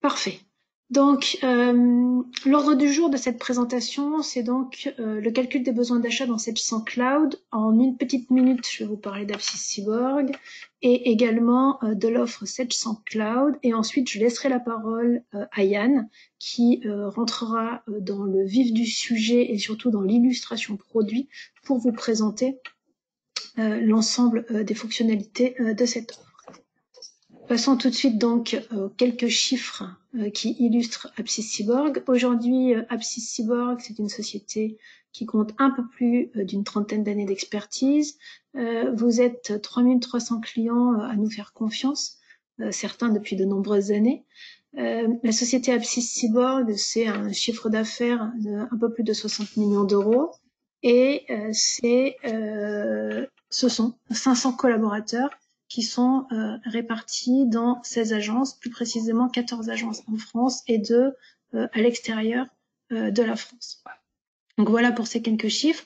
Parfait. Donc, l'ordre du jour de cette présentation, c'est donc le calcul des besoins d'achat dans Sage Cloud. En une petite minute, je vais vous parler d'Apsys Cyborg et également de l'offre Sage Cloud. Et ensuite, je laisserai la parole à Yann qui rentrera dans le vif du sujet et surtout dans l'illustration produit pour vous présenter l'ensemble des fonctionnalités de cette offre. Passons tout de suite donc aux quelques chiffres qui illustrent Apsys Cyborg. Aujourd'hui, Apsys Cyborg, c'est une société qui compte un peu plus d'une trentaine d'années d'expertise. Vous êtes 3300 clients à nous faire confiance, certains depuis de nombreuses années. La société Apsys Cyborg, c'est un chiffre d'affaires de un peu plus de 60 millions d'euros et ce sont 500 collaborateurs qui sont répartis dans 16 agences, plus précisément 14 agences en France et 2 à l'extérieur de la France. Donc voilà pour ces quelques chiffres.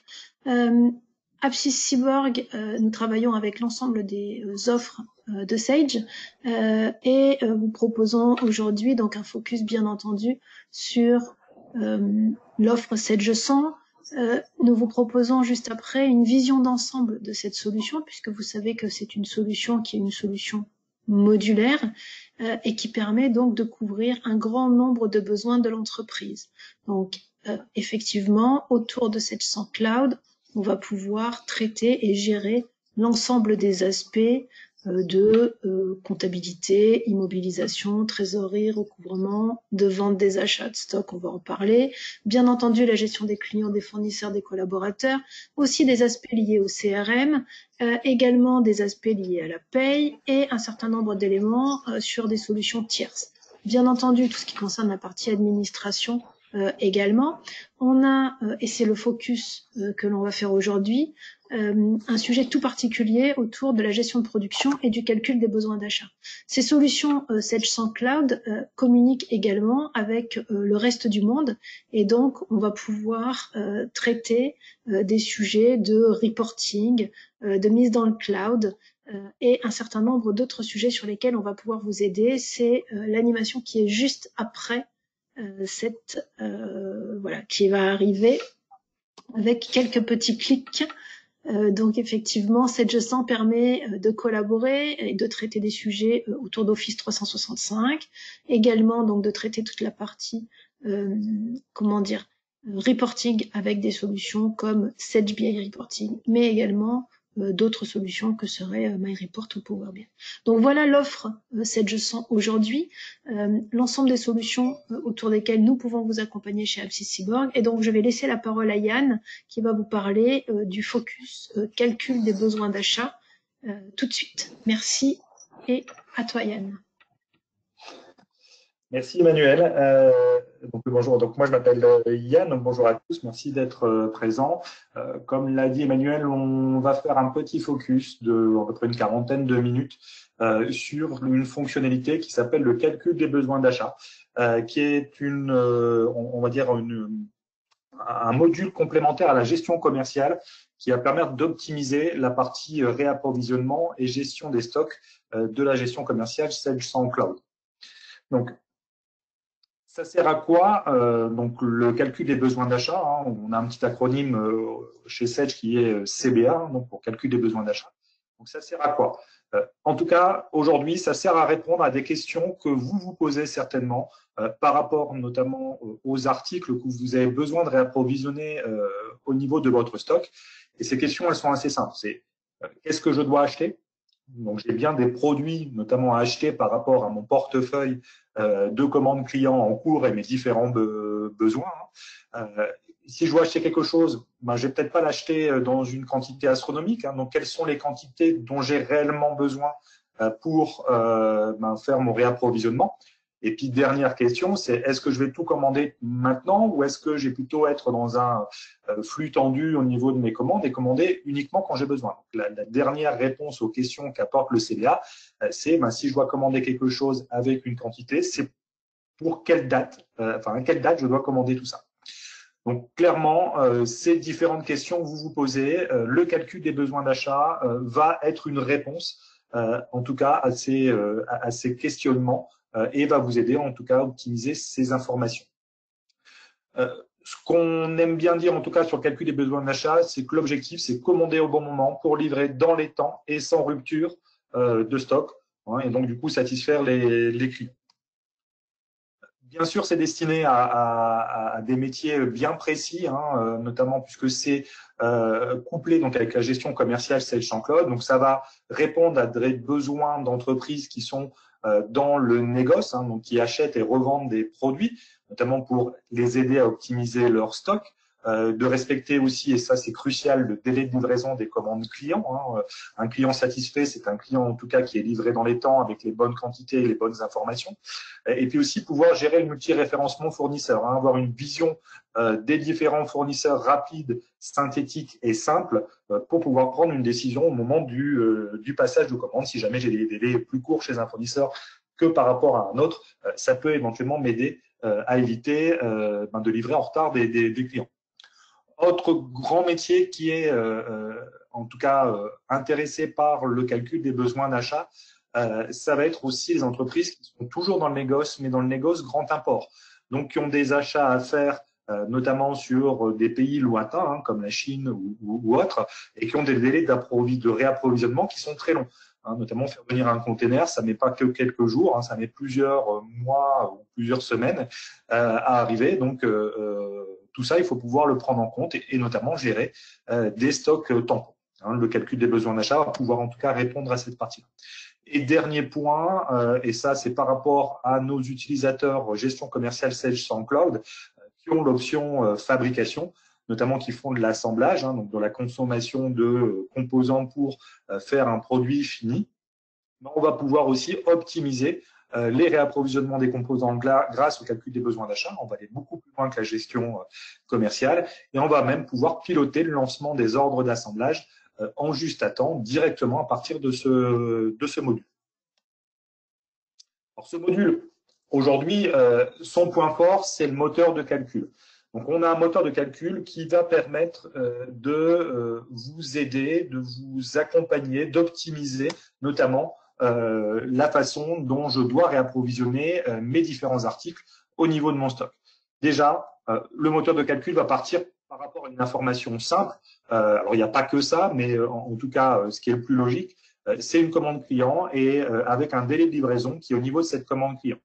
Apsys Cyborg, nous travaillons avec l'ensemble des offres de Sage et vous proposons aujourd'hui donc un focus bien entendu sur l'offre Sage 100. Nous vous proposons juste après une vision d'ensemble de cette solution, puisque vous savez que c'est une solution qui est une solution modulaire et qui permet donc de couvrir un grand nombre de besoins de l'entreprise. Donc, effectivement, autour de cette Sage Cloud, on va pouvoir traiter et gérer l'ensemble des aspects de comptabilité, immobilisation, trésorerie, recouvrement, de vente des achats de stock, on va en parler. Bien entendu, la gestion des clients, des fournisseurs, des collaborateurs, aussi des aspects liés au CRM, également des aspects liés à la paye et un certain nombre d'éléments sur des solutions tierces. Bien entendu, tout ce qui concerne la partie administration également. On a, et c'est le focus que l'on va faire aujourd'hui, un sujet tout particulier autour de la gestion de production et du calcul des besoins d'achat. Ces solutions Sage Cloud communiquent également avec le reste du monde et donc on va pouvoir traiter des sujets de reporting, de mise dans le cloud et un certain nombre d'autres sujets sur lesquels on va pouvoir vous aider. C'est l'animation qui est juste après voilà, qui va arriver avec quelques petits clics. Donc effectivement, Sage 100 permet de collaborer et de traiter des sujets autour d'Office 365, également donc de traiter toute la partie reporting avec des solutions comme Sage BI Reporting, mais également d'autres solutions que seraient MyReport ou Power BI. Donc voilà l'offre Sage 100 aujourd'hui, l'ensemble des solutions autour desquelles nous pouvons vous accompagner chez Apsys Cyborg. Et donc je vais laisser la parole à Yann qui va vous parler du focus calcul des besoins d'achat tout de suite. Merci et à toi Yann. Merci Emmanuel. Bonjour, donc moi je m'appelle Yann, donc bonjour à tous, merci d'être présent. Comme l'a dit Emmanuel, on va faire un petit focus de à peu près une quarantaine de minutes sur une fonctionnalité qui s'appelle le calcul des besoins d'achat, qui est on va dire un module complémentaire à la gestion commerciale qui va permettre d'optimiser la partie réapprovisionnement et gestion des stocks de la gestion commerciale Sage 100 Cloud. Donc, ça sert à quoi donc le calcul des besoins d'achat, hein, on a un petit acronyme chez Sage qui est CBA, donc pour calcul des besoins d'achat. Donc ça sert à quoi en tout cas, aujourd'hui, ça sert à répondre à des questions que vous vous posez certainement par rapport notamment aux articles que vous avez besoin de réapprovisionner au niveau de votre stock. Et ces questions, elles sont assez simples. C'est qu'est-ce que je dois acheter? Donc, j'ai bien des produits, notamment à acheter par rapport à mon portefeuille de commandes clients en cours et mes différents besoins. Si je dois acheter quelque chose, ben, je vais peut-être pas l'acheter dans une quantité astronomique. Hein, donc, quelles sont les quantités dont j'ai réellement besoin pour faire mon réapprovisionnement? Et puis, dernière question, c'est est-ce que je vais tout commander maintenant ou est-ce que j'ai plutôt être dans un flux tendu au niveau de mes commandes et commander uniquement quand j'ai besoin? Donc, la dernière réponse aux questions qu'apporte le CBA, c'est si je dois commander quelque chose avec une quantité, c'est pour quelle date, à quelle date je dois commander tout ça. Donc, clairement, ces différentes questions que vous vous posez, le calcul des besoins d'achat va être une réponse, en tout cas, à ces questionnements et va vous aider en tout cas à optimiser ces informations. Ce qu'on aime bien dire en tout cas sur le calcul des besoins d'achat, c'est que l'objectif c'est commander au bon moment pour livrer dans les temps et sans rupture de stock, hein, et donc du coup satisfaire les clients. Bien sûr, c'est destiné à des métiers bien précis, hein, notamment puisque c'est couplé donc avec la gestion commerciale Sales en Cloud. Donc, ça va répondre à des besoins d'entreprises qui sont dans le négoce, hein, donc qui achètent et revendent des produits, notamment pour les aider à optimiser leur stock. De respecter aussi, et ça c'est crucial, le délai de livraison des commandes clients, hein. Un client satisfait, c'est un client en tout cas qui est livré dans les temps avec les bonnes quantités et les bonnes informations. Et puis aussi pouvoir gérer le multi-référencement fournisseur, hein, avoir une vision des différents fournisseurs rapides, synthétiques et simples pour pouvoir prendre une décision au moment du passage de commande. Si jamais j'ai des délais plus courts chez un fournisseur que par rapport à un autre, ça peut éventuellement m'aider à éviter de livrer en retard des clients. Autre grand métier qui est en tout cas intéressé par le calcul des besoins d'achat, ça va être aussi les entreprises qui sont toujours dans le négoce, mais dans le négoce grand import. Donc, qui ont des achats à faire, notamment sur des pays lointains, hein, comme la Chine ou autres, et qui ont des délais de réapprovisionnement qui sont très longs. Hein, notamment, faire venir un container, ça met pas que quelques jours, hein, ça met plusieurs mois ou plusieurs semaines à arriver. Donc, tout ça, il faut pouvoir le prendre en compte et notamment gérer des stocks tampons. Hein, le calcul des besoins d'achat va pouvoir en tout cas répondre à cette partie-là. Et dernier point, et ça c'est par rapport à nos utilisateurs gestion commerciale Sales en Cloud, qui ont l'option fabrication, notamment qui font de l'assemblage, hein, donc de la consommation de composants pour faire un produit fini. On va pouvoir aussi optimiser les réapprovisionnements des composants grâce au calcul des besoins d'achat. On va aller beaucoup plus loin que la gestion commerciale et on va même pouvoir piloter le lancement des ordres d'assemblage en juste à temps directement à partir de ce module. Alors, ce module, aujourd'hui, son point fort, c'est le moteur de calcul. Donc, on a un moteur de calcul qui va permettre de vous aider, de vous accompagner, d'optimiser notamment la façon dont je dois réapprovisionner mes différents articles au niveau de mon stock. Déjà, le moteur de calcul va partir par rapport à une information simple. Alors, il n'y a pas que ça, mais en tout cas, ce qui est le plus logique, c'est une commande client et avec un délai de livraison qui est au niveau de cette commande client.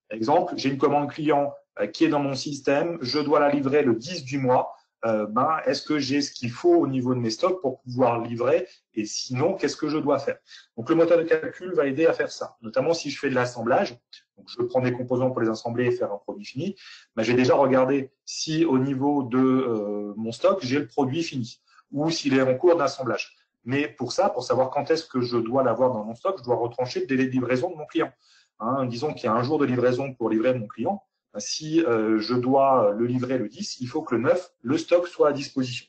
Par exemple, j'ai une commande client qui est dans mon système, je dois la livrer le 10 du mois. Est-ce que j'ai ce qu'il faut au niveau de mes stocks pour pouvoir livrer et sinon, qu'est-ce que je dois faire? Donc, le moteur de calcul va aider à faire ça, notamment si je fais de l'assemblage. Donc, je prends des composants pour les assembler et faire un produit fini. J'ai déjà regardé si au niveau de mon stock, j'ai le produit fini ou s'il est en cours d'assemblage. Mais pour ça, pour savoir quand est-ce que je dois l'avoir dans mon stock, je dois retrancher le délai de livraison de mon client. Hein, disons qu'il y a un jour de livraison pour livrer mon client. Si je dois le livrer le 10, il faut que le 9, le stock soit à disposition.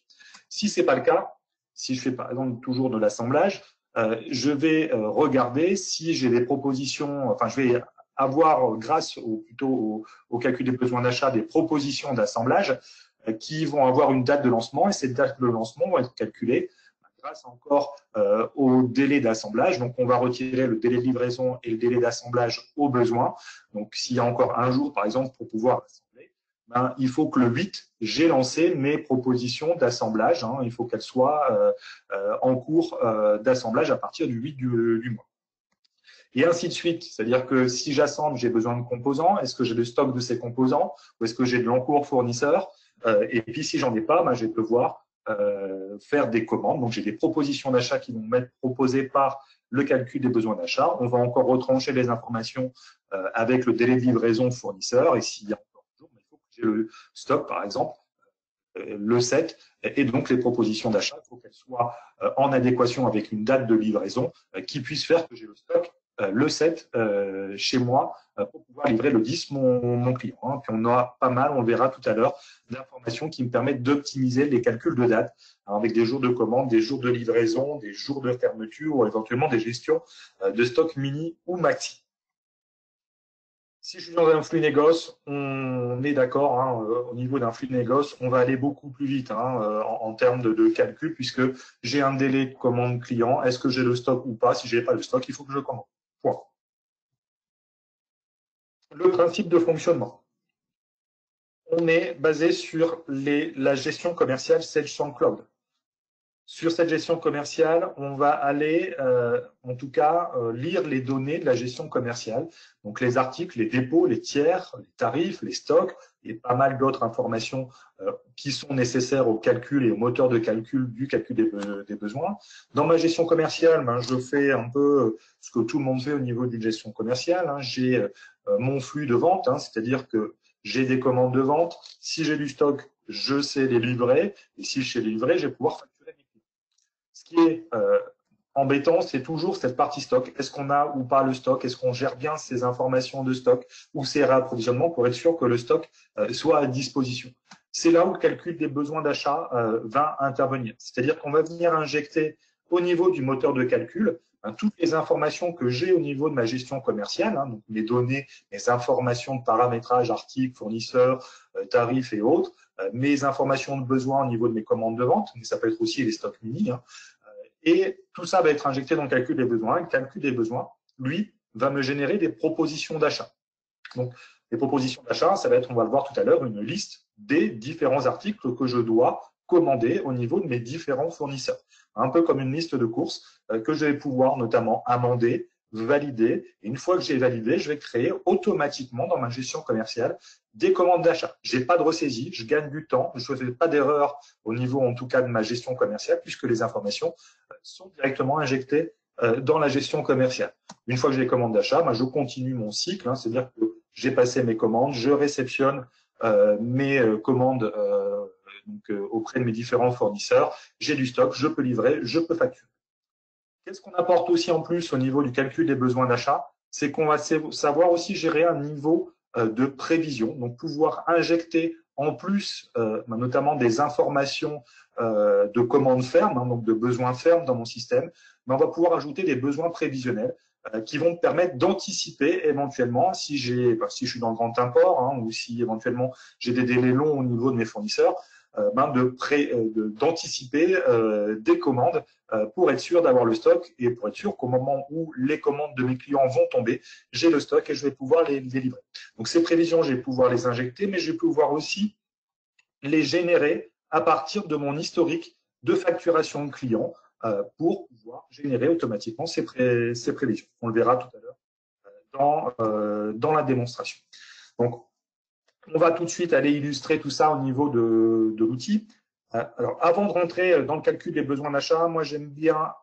Si ce n'est pas le cas, si je fais par exemple toujours de l'assemblage, je vais regarder si j'ai des propositions, enfin je vais avoir grâce plutôt au calcul des besoins d'achat des propositions d'assemblage qui vont avoir une date de lancement et ces dates de lancement vont être calculées grâce encore au délai d'assemblage. Donc, on va retirer le délai de livraison et le délai d'assemblage au besoin. Donc, s'il y a encore un jour, par exemple, pour pouvoir assembler, il faut que le 8, j'ai lancé mes propositions d'assemblage. Hein, il faut qu'elles soient en cours d'assemblage à partir du 8 du mois. Et ainsi de suite. C'est-à-dire que si j'assemble, j'ai besoin de composants. Est-ce que j'ai le stock de ces composants ou est-ce que j'ai de l'encours fournisseur? Et puis, si j'en ai pas, je vais devoir faire des commandes. Donc, j'ai des propositions d'achat qui vont m'être proposées par le calcul des besoins d'achat. On va encore retrancher les informations avec le délai de livraison fournisseur. Et s'il y a encore un jour, il faut que j'ai le stock, par exemple, le 7, et donc les propositions d'achat, il faut qu'elles soient en adéquation avec une date de livraison qui puisse faire que j'ai le stock le 7 chez moi pour pouvoir livrer le 10 mon client. Hein. Puis on aura pas mal, on le verra tout à l'heure, d'informations qui me permettent d'optimiser les calculs de date hein, avec des jours de commande, des jours de livraison, des jours de fermeture ou éventuellement des gestions de stock mini ou maxi. Si je suis dans un flux négoce, on est d'accord, hein, au niveau d'un flux négoce, on va aller beaucoup plus vite hein, en termes de calcul puisque j'ai un délai de commande client. Est-ce que j'ai le stock ou pas? Si je n'ai pas le stock, il faut que je commande. Point. Le principe de fonctionnement. On est basé sur la gestion commerciale Sales Cloud. Sur cette gestion commerciale, on va aller, en tout cas, lire les données de la gestion commerciale. Donc, les articles, les dépôts, les tiers, les tarifs, les stocks et pas mal d'autres informations qui sont nécessaires au calcul et au moteur de calcul du calcul des besoins. Dans ma gestion commerciale, je fais un peu ce que tout le monde fait au niveau d'une gestion commerciale. J'ai mon flux de vente, c'est-à-dire que j'ai des commandes de vente. Si j'ai du stock, je sais les livrer. Et si je sais les livrer, je vais pouvoir facturer mes clients. Ce qui est embêtant, c'est toujours cette partie stock. Est-ce qu'on a ou pas le stock? Est-ce qu'on gère bien ces informations de stock ou ces réapprovisionnements pour être sûr que le stock soit à disposition? C'est là où le calcul des besoins d'achat va intervenir. C'est-à-dire qu'on va venir injecter au niveau du moteur de calcul toutes les informations que j'ai au niveau de ma gestion commerciale, donc mes données, mes informations de paramétrage, articles, fournisseurs, tarifs et autres, mes informations de besoin au niveau de mes commandes de vente, mais ça peut être aussi les stocks mini, et tout ça va être injecté dans le calcul des besoins. Le calcul des besoins, lui, va me générer des propositions d'achat. Donc, les propositions d'achat, ça va être, on va le voir tout à l'heure, une liste des différents articles que je dois commander au niveau de mes différents fournisseurs. Un peu comme une liste de courses que je vais pouvoir notamment amender, valider. Et une fois que j'ai validé, je vais créer automatiquement dans ma gestion commerciale des commandes d'achat. Je n'ai pas de ressaisie, je gagne du temps, je ne fais pas d'erreur au niveau en tout cas de ma gestion commerciale puisque les informations sont directement injectées dans la gestion commerciale. Une fois que j'ai les commandes d'achat, je continue mon cycle, c'est-à-dire que j'ai passé mes commandes, je réceptionne mes commandes auprès de mes différents fournisseurs, j'ai du stock, je peux livrer, je peux facturer. Qu'est-ce qu'on apporte aussi en plus au niveau du calcul des besoins d'achat? C'est qu'on va savoir aussi gérer un niveau de prévision, donc pouvoir injecter en plus notamment des informations de commandes fermes, donc de besoins fermes dans mon système, mais on va pouvoir ajouter des besoins prévisionnels qui vont me permettre d'anticiper éventuellement si je suis dans le grand import ou si éventuellement j'ai des délais longs au niveau de mes fournisseurs, d'anticiper des commandes pour être sûr d'avoir le stock et pour être sûr qu'au moment où les commandes de mes clients vont tomber, j'ai le stock et je vais pouvoir les livrer. Donc ces prévisions, je vais pouvoir les injecter, mais je vais pouvoir aussi les générer à partir de mon historique de facturation client pour pouvoir générer automatiquement ces prévisions. On le verra tout à l'heure dans la démonstration. Donc, on va tout de suite aller illustrer tout ça au niveau de l'outil. Alors, avant de rentrer dans le calcul des besoins d'achat, moi, j'aime bien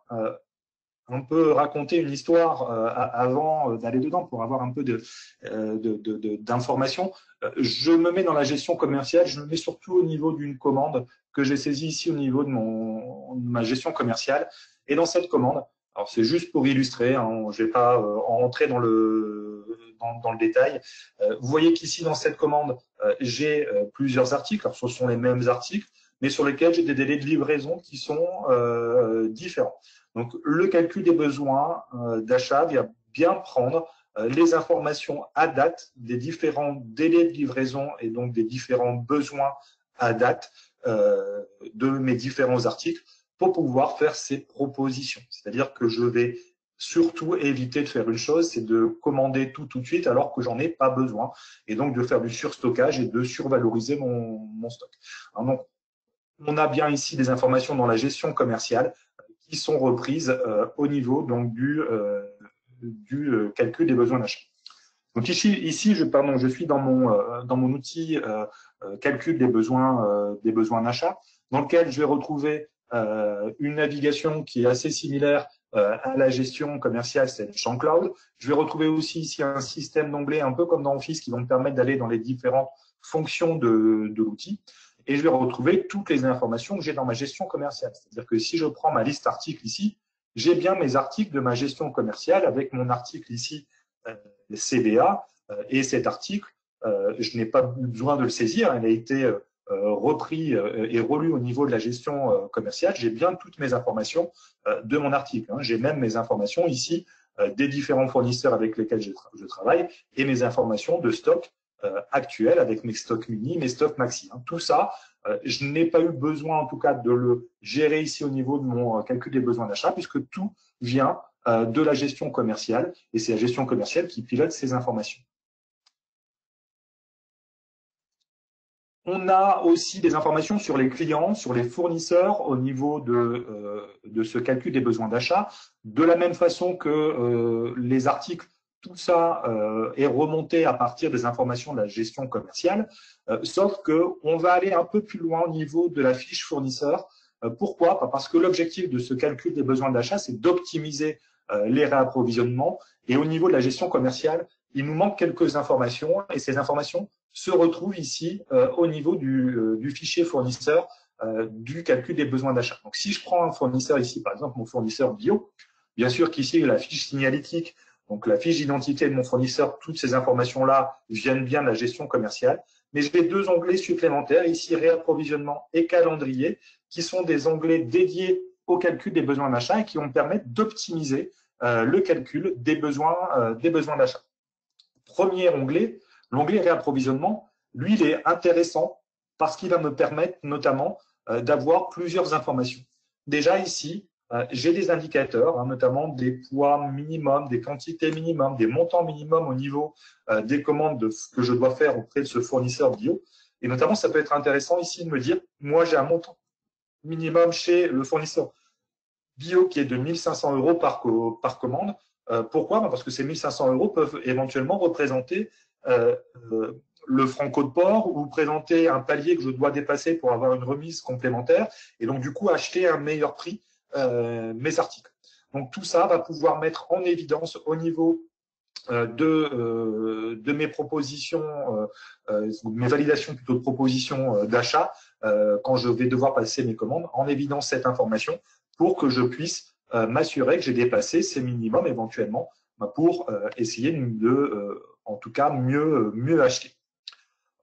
un peu raconter une histoire avant d'aller dedans pour avoir un peu d'informations. Je me mets dans la gestion commerciale, je me mets surtout au niveau d'une commande que j'ai saisie ici au niveau de ma gestion commerciale. Et dans cette commande, alors c'est juste pour illustrer, je ne vais pas rentrer dans le détail. Vous voyez qu'ici, dans cette commande, j'ai plusieurs articles. Alors, ce sont les mêmes articles, mais sur lesquels j'ai des délais de livraison qui sont différents. Donc, le calcul des besoins d'achat vient bien prendre les informations à date des différents délais de livraison et donc des différents besoins à date de mes différents articles pour pouvoir faire ces propositions. C'est-à-dire que je vais surtout éviter de faire une chose, c'est de commander tout de suite alors que j'en ai pas besoin et donc de faire du surstockage et de survaloriser mon stock. Alors donc, on a bien ici des informations dans la gestion commerciale qui sont reprises au niveau donc du calcul des besoins d'achat. Donc ici je suis dans mon outil calcul des besoins d'achat, dans lequel je vais retrouver une navigation qui est assez similaire à la gestion commerciale, c'est le champ cloud. Je vais retrouver aussi ici un système d'onglets un peu comme dans Office qui vont me permettre d'aller dans les différentes fonctions de l'outil. Et je vais retrouver toutes les informations que j'ai dans ma gestion commerciale. C'est-à-dire que si je prends ma liste articles ici, j'ai bien mes articles de ma gestion commerciale avec mon article ici CBA et cet article, je n'ai pas besoin de le saisir, il a été repris et relu au niveau de la gestion commerciale. J'ai bien toutes mes informations de mon article. J'ai même mes informations ici des différents fournisseurs avec lesquels je travaille et mes informations de stock actuel avec mes stocks mini, mes stocks maxi. Tout ça, je n'ai pas eu besoin en tout cas de le gérer ici au niveau de mon calcul des besoins d'achat puisque tout vient de la gestion commerciale et c'est la gestion commerciale qui pilote ces informations. On a aussi des informations sur les clients, sur les fournisseurs au niveau de ce calcul des besoins d'achat. De la même façon que les articles, tout ça est remonté à partir des informations de la gestion commerciale, sauf qu'on va aller un peu plus loin au niveau de la fiche fournisseur. Pourquoi? Parce que l'objectif de ce calcul des besoins d'achat, c'est d'optimiser les réapprovisionnements. Et au niveau de la gestion commerciale, il nous manque quelques informations et ces informations se retrouvent ici au niveau du fichier fournisseur du calcul des besoins d'achat. Donc, si je prends un fournisseur ici, par exemple, mon fournisseur bio, bien sûr qu'ici, la fiche signalétique, donc la fiche d'identité de mon fournisseur, toutes ces informations-là viennent bien de la gestion commerciale. Mais j'ai deux onglets supplémentaires, ici réapprovisionnement et calendrier, qui sont des onglets dédiés au calcul des besoins d'achat et qui vont me permettre d'optimiser le calcul des besoins d'achat. Premier onglet, l'onglet réapprovisionnement, lui, il est intéressant parce qu'il va me permettre notamment d'avoir plusieurs informations. Déjà ici, j'ai des indicateurs, notamment des poids minimum, des quantités minimum, des montants minimum au niveau des commandes que je dois faire auprès de ce fournisseur bio. Et notamment, ça peut être intéressant ici de me dire, moi, j'ai un montant minimum chez le fournisseur bio qui est de 1 500 € par commande. Pourquoi? Parce que ces 1 500 € peuvent éventuellement représenter le franco de port ou présenter un palier que je dois dépasser pour avoir une remise complémentaire et donc du coup acheter à un meilleur prix mes articles. Donc tout ça va pouvoir mettre en évidence au niveau de mes propositions, mes validations plutôt de propositions d'achat quand je vais devoir passer mes commandes, en évidence cette information pour que je puisse m'assurer que j'ai dépassé ces minimums éventuellement pour essayer de, en tout cas, mieux acheter.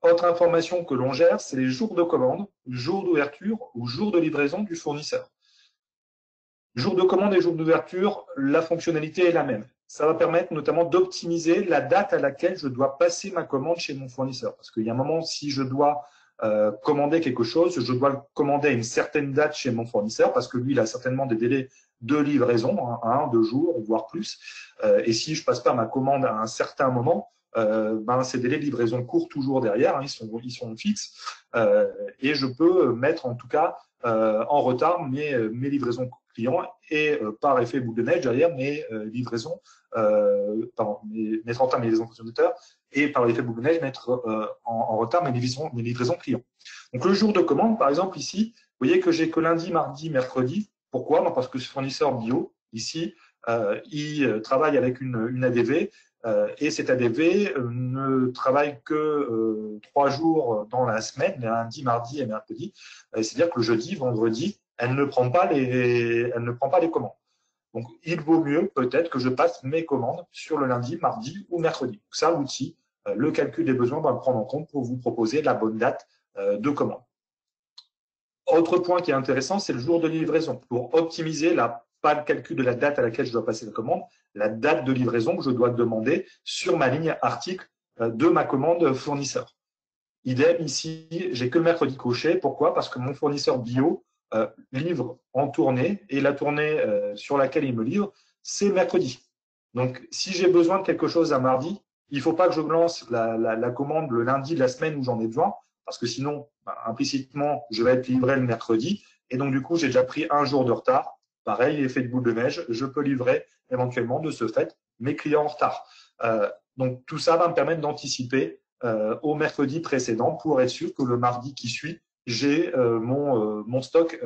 Autre information que l'on gère, c'est les jours de commande, jours d'ouverture ou jours de livraison du fournisseur. Jour de commande et jour d'ouverture, la fonctionnalité est la même. Ça va permettre notamment d'optimiser la date à laquelle je dois passer ma commande chez mon fournisseur. Parce qu'il y a un moment, si je dois commander quelque chose, je dois le commander à une certaine date chez mon fournisseur parce que lui, il a certainement des délais de livraison, 2 jours, voire plus. Et si je passe pas ma commande à un certain moment, ces délais de livraison courent toujours derrière, ils sont fixes. Et je peux mettre en tout cas en retard mes livraisons clients et par effet boule de neige derrière mes livraisons, mettre en retard mes livraisons consommateurs et par l'effet boule de neige mettre en retard mes livraisons clients. Donc le jour de commande, par exemple ici, vous voyez que j'ai que lundi, mardi, mercredi. Pourquoi? Parce que ce fournisseur bio, ici, il travaille avec une ADV et cette ADV ne travaille que 3 jours dans la semaine, lundi, mardi et mercredi. C'est-à-dire que le jeudi, vendredi, elle ne prend pas les commandes. Donc, il vaut mieux peut-être que je passe mes commandes sur le lundi, mardi ou mercredi. Donc, ça, l'outil, le calcul des besoins va le prendre en compte pour vous proposer la bonne date de commande. Autre point qui est intéressant, c'est le jour de livraison. Pour optimiser pas le calcul de la date à laquelle je dois passer la commande, la date de livraison que je dois demander sur ma ligne article de ma commande fournisseur. Idem ici, j'ai que le mercredi coché. Pourquoi? Parce que mon fournisseur bio livre en tournée et la tournée sur laquelle il me livre, c'est mercredi. Donc, si j'ai besoin de quelque chose un mardi, il ne faut pas que je lance la commande le lundi de la semaine où j'en ai besoin, parce que sinon, implicitement, je vais être livré le mercredi. Et donc, du coup, j'ai déjà pris un jour de retard. Pareil, effet de boule de neige, je peux livrer éventuellement de ce fait mes clients en retard. Donc, tout ça va me permettre d'anticiper au mercredi précédent pour être sûr que le mardi qui suit, j'ai mon stock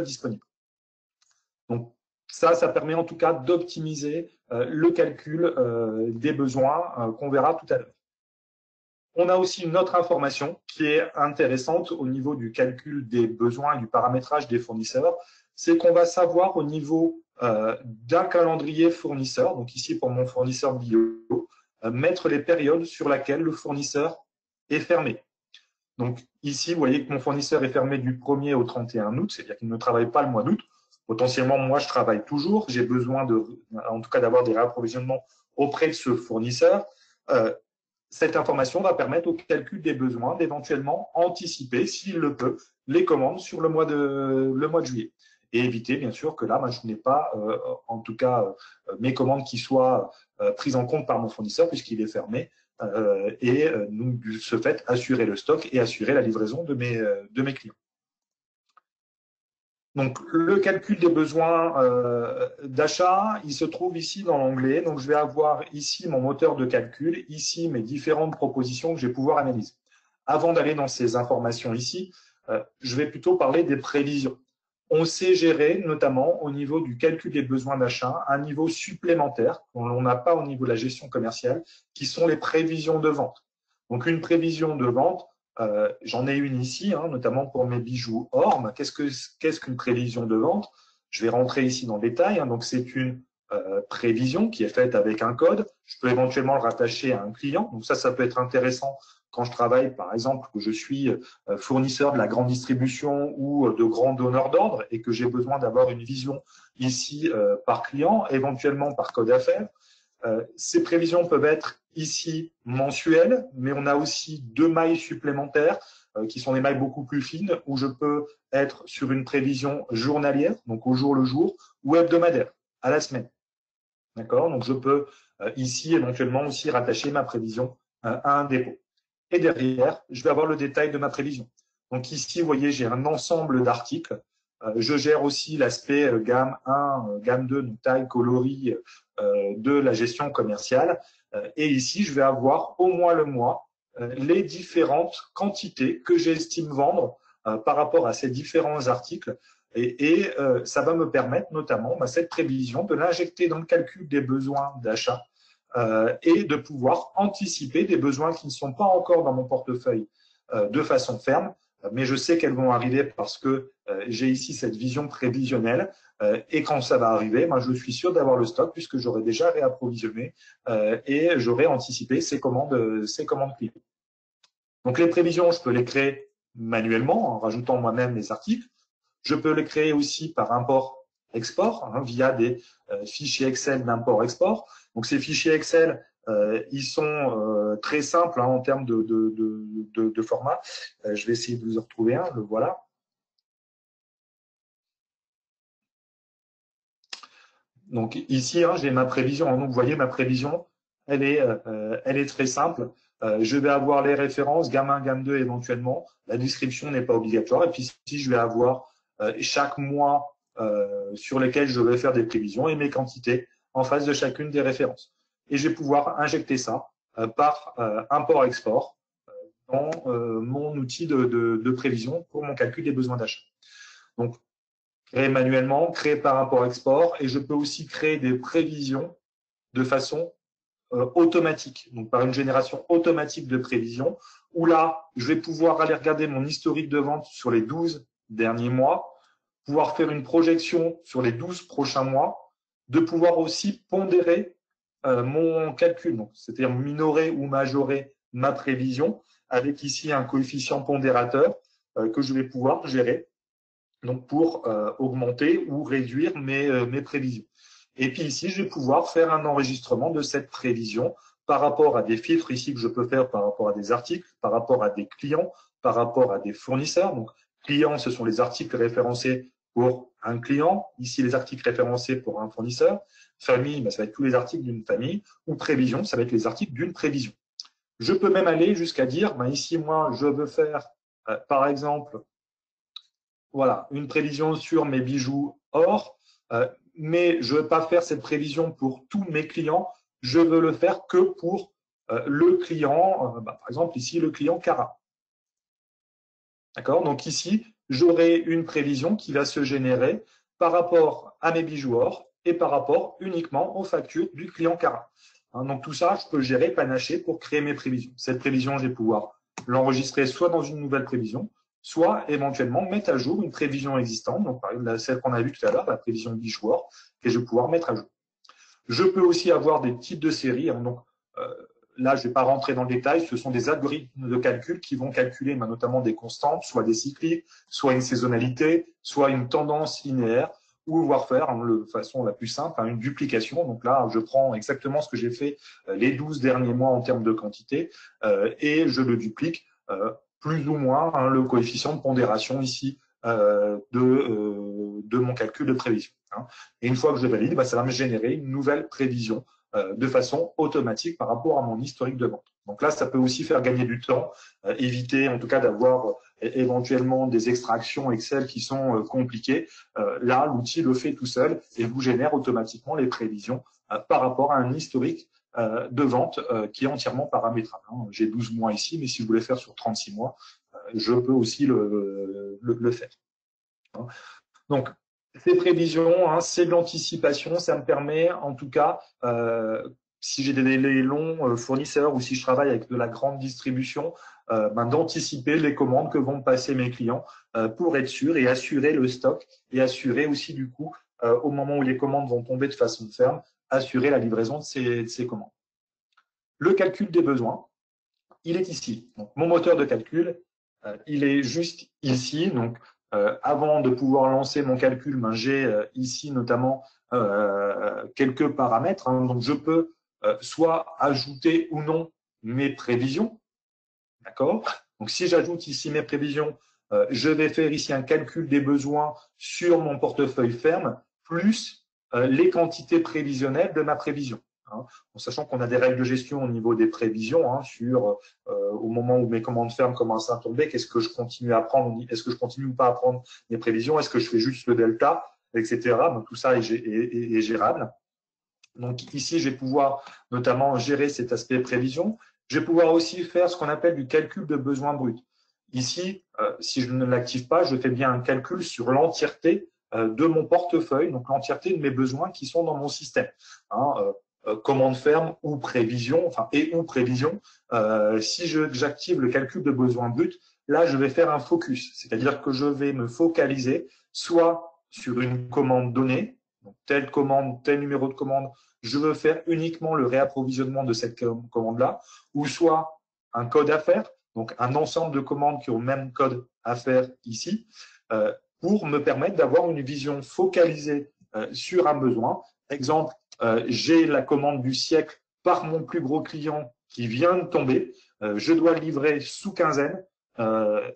disponible. Donc, ça permet en tout cas d'optimiser le calcul des besoins qu'on verra tout à l'heure. On a aussi une autre information qui est intéressante au niveau du calcul des besoins et du paramétrage des fournisseurs, c'est qu'on va savoir au niveau d'un calendrier fournisseur, donc ici pour mon fournisseur bio, mettre les périodes sur lesquelles le fournisseur est fermé. Donc ici, vous voyez que mon fournisseur est fermé du 1er au 31 août, c'est-à-dire qu'il ne travaille pas le mois d'août. Potentiellement, moi, je travaille toujours. J'ai besoin en tout cas, d'avoir des réapprovisionnements auprès de ce fournisseur. Cette information va permettre au calcul des besoins d'éventuellement anticiper, s'il le peut, les commandes sur le mois de juillet. Et éviter, bien sûr, que là, je n'ai pas, en tout cas, mes commandes qui soient prises en compte par mon fournisseur puisqu'il est fermé donc, de ce fait, assurer le stock et assurer la livraison de mes clients. Donc, le calcul des besoins d'achat, il se trouve ici dans l'onglet. Donc, je vais avoir ici mon moteur de calcul, ici mes différentes propositions que je vais pouvoir analyser. Avant d'aller dans ces informations ici, je vais plutôt parler des prévisions. On sait gérer, notamment au niveau du calcul des besoins d'achat, un niveau supplémentaire qu'on n'a pas au niveau de la gestion commerciale, qui sont les prévisions de vente. Donc, une prévision de vente, j'en ai une ici, notamment pour mes bijoux or. Qu'est-ce qu'une prévision de vente? Je vais rentrer ici dans le détail. Donc, c'est une prévision qui est faite avec un code. Je peux éventuellement le rattacher à un client. Donc, ça peut être intéressant quand je travaille, par exemple, que je suis fournisseur de la grande distribution ou de grands donneurs d'ordre et que j'ai besoin d'avoir une vision ici par client, éventuellement par code affaires. Ces prévisions peuvent être ici mensuelles, mais on a aussi 2 mailles supplémentaires qui sont des mailles beaucoup plus fines où je peux être sur une prévision journalière, donc au jour le jour, ou hebdomadaire, à la semaine. D'accord? Donc, je peux ici éventuellement aussi rattacher ma prévision à un dépôt. Et derrière, je vais avoir le détail de ma prévision. Donc ici, vous voyez, j'ai un ensemble d'articles. Je gère aussi l'aspect gamme 1, gamme 2, donc taille, coloris de la gestion commerciale. Et ici, je vais avoir au mois le mois les différentes quantités que j'estime vendre par rapport à ces différents articles. Et ça va me permettre notamment cette prévision de l'injecter dans le calcul des besoins d'achat et de pouvoir anticiper des besoins qui ne sont pas encore dans mon portefeuille de façon ferme, mais je sais qu'elles vont arriver parce que j'ai ici cette vision prévisionnelle et quand ça va arriver, je suis sûr d'avoir le stock puisque j'aurai déjà réapprovisionné et j'aurai anticipé ces commandes clients. Donc les prévisions, je peux les créer manuellement en rajoutant moi-même les articles. Je peux les créer aussi par import-export via des fichiers Excel d'import-export. Donc ces fichiers Excel, ils sont très simples en termes de format. Je vais essayer de vous en retrouver un, le voilà. Donc ici, j'ai ma prévision. Donc vous voyez, ma prévision, elle est très simple. Je vais avoir les références, gamme 1, gamme 2 éventuellement. La description n'est pas obligatoire. Et puis ici, je vais avoir chaque mois sur lesquels je vais faire des prévisions et mes quantités en face de chacune des références. Et je vais pouvoir injecter ça par import-export dans mon outil de prévision pour mon calcul des besoins d'achat. Donc, créer manuellement, créer par import-export, et je peux aussi créer des prévisions de façon automatique, donc par une génération automatique de prévisions, où là, je vais pouvoir aller regarder mon historique de vente sur les 12 derniers mois, pouvoir faire une projection sur les 12 prochains mois, de pouvoir aussi pondérer mon calcul, c'est-à-dire minorer ou majorer ma prévision, avec ici un coefficient pondérateur que je vais pouvoir gérer donc pour augmenter ou réduire mes prévisions. Et puis ici, je vais pouvoir faire un enregistrement de cette prévision par rapport à des filtres ici que je peux faire par rapport à des articles, par rapport à des clients, par rapport à des fournisseurs. Donc, clients, ce sont les articles référencés pour un client. Ici, les articles référencés pour un fournisseur. Famille, ça va être tous les articles d'une famille. Ou prévision, ça va être les articles d'une prévision. Je peux même aller jusqu'à dire, ici, moi, je veux faire, par exemple, voilà, une prévision sur mes bijoux or, mais je ne veux pas faire cette prévision pour tous mes clients, je veux le faire que pour le client, par exemple ici, le client Cara. D'accord? Donc ici, j'aurai une prévision qui va se générer par rapport à mes bijoux or et par rapport uniquement aux factures du client Cara. Donc tout ça, je peux le gérer, panacher pour créer mes prévisions. Cette prévision, je vais pouvoir l'enregistrer soit dans une nouvelle prévision, soit éventuellement mettre à jour une prévision existante, donc par exemple celle qu'on a vue tout à l'heure, la prévision bijoux or, que je vais pouvoir mettre à jour. Je peux aussi avoir des types de séries, donc là je ne vais pas rentrer dans le détail, ce sont des algorithmes de calcul qui vont calculer notamment des constantes, soit des cycliques, soit une saisonnalité, soit une tendance linéaire, ou voir faire de façon la plus simple une duplication. Donc là, je prends exactement ce que j'ai fait les 12 derniers mois en termes de quantité et je le duplique plus ou moins le coefficient de pondération ici de mon calcul de prévision. Et une fois que je valide, ça va me générer une nouvelle prévision de façon automatique par rapport à mon historique de vente. Donc là, ça peut aussi faire gagner du temps, éviter en tout cas d'avoir éventuellement des extractions Excel qui sont compliquées. Là, l'outil le fait tout seul et vous génère automatiquement les prévisions par rapport à un historique de vente qui est entièrement paramétrable. J'ai 12 mois ici, mais si je voulais faire sur 36 mois, je peux aussi le faire. Donc, ces prévisions, c'est de l'anticipation, ça me permet en tout cas, si j'ai des délais longs fournisseurs ou si je travaille avec de la grande distribution, d'anticiper les commandes que vont passer mes clients pour être sûr et assurer le stock et assurer aussi du coup, au moment où les commandes vont tomber de façon ferme, assurer la livraison de ces commandes. Le calcul des besoins, il est ici. Donc, mon moteur de calcul, il est juste ici. Donc, avant de pouvoir lancer mon calcul, j'ai ici notamment quelques paramètres. Donc, je peux soit ajouter ou non mes prévisions. D'accord? Donc, si j'ajoute ici mes prévisions, je vais faire ici un calcul des besoins sur mon portefeuille ferme, plus les quantités prévisionnelles de ma prévision. En sachant qu'on a des règles de gestion au niveau des prévisions sur au moment où mes commandes fermes commencent à tomber, qu'est-ce que je continue à prendre, est-ce que je continue ou pas à prendre mes prévisions, est-ce que je fais juste le delta, etc. Donc tout ça est gérable. Donc ici, je vais pouvoir notamment gérer cet aspect prévision. Je vais pouvoir aussi faire ce qu'on appelle du calcul de besoins bruts. Ici, si je ne l'active pas, je fais bien un calcul sur l'entièreté de mon portefeuille, donc l'entièreté de mes besoins qui sont dans mon système. Commande ferme ou prévision, ou prévision. Si j'active le calcul de besoins bruts, là, je vais faire un focus, c'est-à-dire que je vais me focaliser soit sur une commande donnée, donc telle commande, tel numéro de commande, je veux faire uniquement le réapprovisionnement de cette commande-là, ou soit un code à faire, donc un ensemble de commandes qui ont le même code à faire ici, pour me permettre d'avoir une vision focalisée sur un besoin. Exemple, j'ai la commande du siècle par mon plus gros client qui vient de tomber. Je dois le livrer sous quinzaine.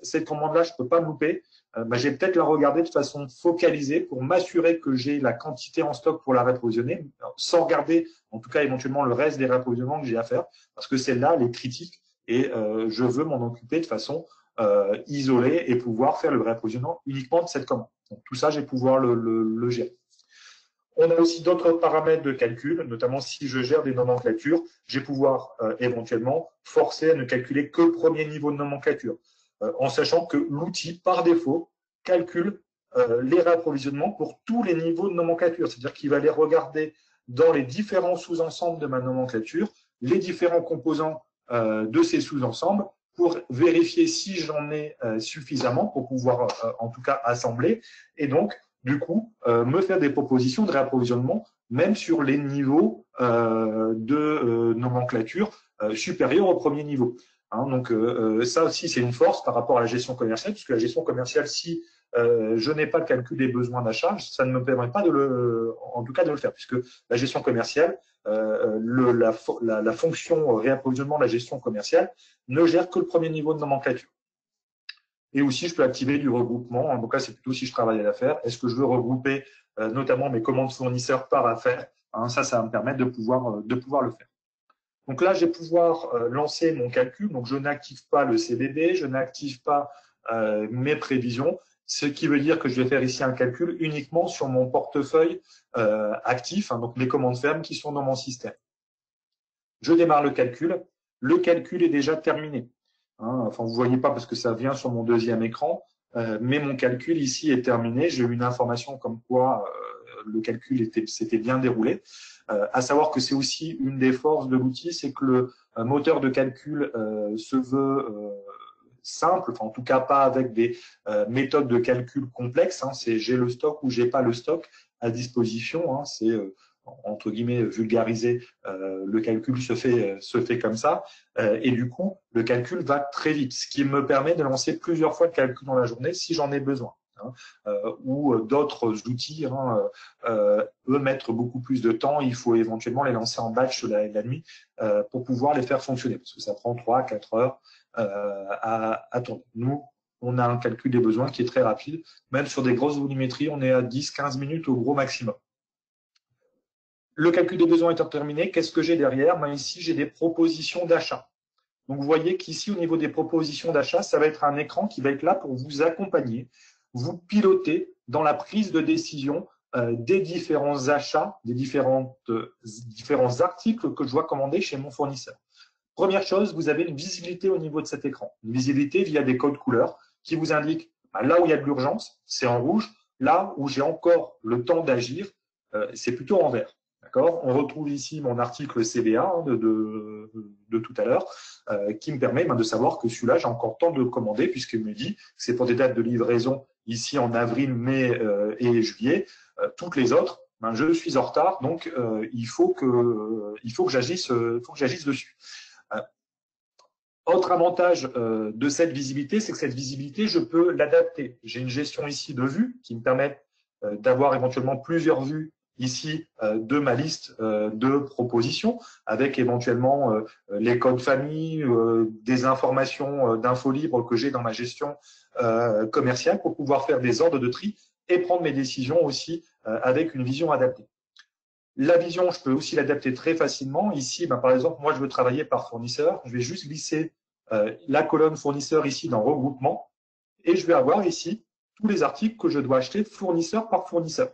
Cette commande-là, je ne peux pas me louper. Je vais peut-être la regarder de façon focalisée pour m'assurer que j'ai la quantité en stock pour la réapprovisionner, sans regarder en tout cas éventuellement le reste des réapprovisionnements que j'ai à faire, parce que celle-là, elle est critique et je veux m'en occuper de façon isolée et pouvoir faire le réapprovisionnement uniquement de cette commande. Donc tout ça, je vais pouvoir le gérer. On a aussi d'autres paramètres de calcul, notamment si je gère des nomenclatures, je vais pouvoir éventuellement forcer à ne calculer que le premier niveau de nomenclature, en sachant que l'outil, par défaut, calcule les réapprovisionnements pour tous les niveaux de nomenclature. C'est-à-dire qu'il va les regarder dans les différents sous-ensembles de ma nomenclature, les différents composants de ces sous-ensembles, pour vérifier si j'en ai suffisamment pour pouvoir en tout cas assembler. Et donc, du coup, me faire des propositions de réapprovisionnement, même sur les niveaux de nomenclature supérieurs au premier niveau. Donc, ça aussi, c'est une force par rapport à la gestion commerciale, puisque la gestion commerciale, si je n'ai pas le calcul des besoins d'achat, ça ne me permet pas de en tout cas de le faire, puisque la gestion commerciale, la fonction réapprovisionnement de la gestion commerciale ne gère que le premier niveau de nomenclature. Et aussi, je peux activer du regroupement. Donc là, c'est plutôt si je travaille à l'affaire. Est-ce que je veux regrouper notamment mes commandes fournisseurs par affaire? Ça va me permettre de pouvoir le faire. Donc là, je vais pouvoir lancer mon calcul. Donc, je n'active pas le CBB, je n'active pas mes prévisions, ce qui veut dire que je vais faire ici un calcul uniquement sur mon portefeuille actif, donc mes commandes fermes qui sont dans mon système. Je démarre le calcul. Le calcul est déjà terminé. Vous ne voyez pas parce que ça vient sur mon deuxième écran, mais mon calcul ici est terminé. J'ai eu une information comme quoi le calcul s'était bien déroulé. À savoir que c'est aussi une des forces de l'outil, c'est que le moteur de calcul se veut simple, en tout cas pas avec des méthodes de calcul complexes. C'est j'ai le stock ou j'ai pas le stock à disposition. C'est entre guillemets vulgarisé, le calcul se fait comme ça, et du coup le calcul va très vite, ce qui me permet de lancer plusieurs fois le calcul dans la journée si j'en ai besoin. Ou d'autres outils eux mettre beaucoup plus de temps, il faut éventuellement les lancer en batch la nuit pour pouvoir les faire fonctionner, parce que ça prend 3-4 heures à tourner. Nous, on a un calcul des besoins qui est très rapide, même sur des grosses volumétries, on est à 10-15 minutes au gros maximum. Le calcul des besoins étant terminé, qu'est-ce que j'ai derrière? Ben, ici, j'ai des propositions d'achat. Donc, vous voyez qu'ici, au niveau des propositions d'achat, ça va être un écran qui va être là pour vous accompagner, vous piloter dans la prise de décision des différents achats, des différents articles que je dois commander chez mon fournisseur. Première chose, vous avez une visibilité au niveau de cet écran. Une visibilité via des codes couleurs qui vous indiquent là où il y a de l'urgence, c'est en rouge. Là où j'ai encore le temps d'agir, c'est plutôt en vert. D'accord. On retrouve ici mon article CBA de tout à l'heure, qui me permet de savoir que celui-là, j'ai encore le temps de le commander, puisqu'il me dit que c'est pour des dates de livraison ici en avril, mai et juillet. Toutes les autres, je suis en retard, donc il faut que j'agisse dessus. Autre avantage de cette visibilité, c'est que cette visibilité, je peux l'adapter. J'ai une gestion ici de vues qui me permet d'avoir éventuellement plusieurs vues ici de ma liste de propositions, avec éventuellement les codes famille, des informations d'infos libres que j'ai dans ma gestion commerciale pour pouvoir faire des ordres de tri et prendre mes décisions aussi avec une vision adaptée. La vision, je peux aussi l'adapter très facilement. Ici, par exemple, moi, je veux travailler par fournisseur. Je vais juste glisser la colonne fournisseur ici dans regroupement et je vais avoir ici tous les articles que je dois acheter fournisseur par fournisseur.